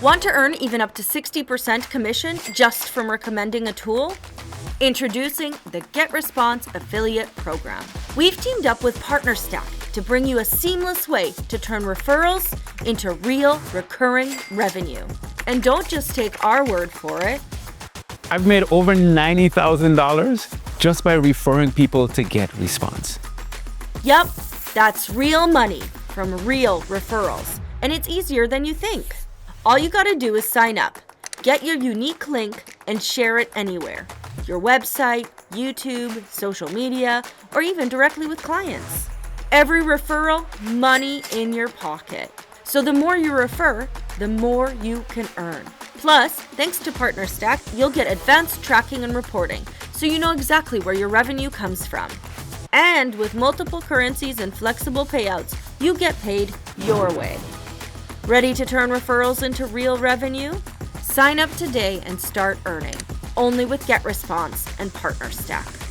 Want to earn even up to 60% commission just from recommending a tool? Introducing the GetResponse Affiliate Program. We've teamed up with PartnerStack to bring you a seamless way to turn referrals into real recurring revenue. And don't just take our word for it. I've made over $90,000 just by referring people to GetResponse. Yup, that's real money from real referrals. And it's easier than you think. All you gotta do is sign up, get your unique link, and share it anywhere. Your website, YouTube, social media, or even directly with clients. Every referral, money in your pocket. So the more you refer, the more you can earn. Plus, thanks to PartnerStack, you'll get advanced tracking and reporting, so you know exactly where your revenue comes from. And with multiple currencies and flexible payouts, you get paid your way. Ready to turn referrals into real revenue? Sign up today and start earning. Only with GetResponse and PartnerStack.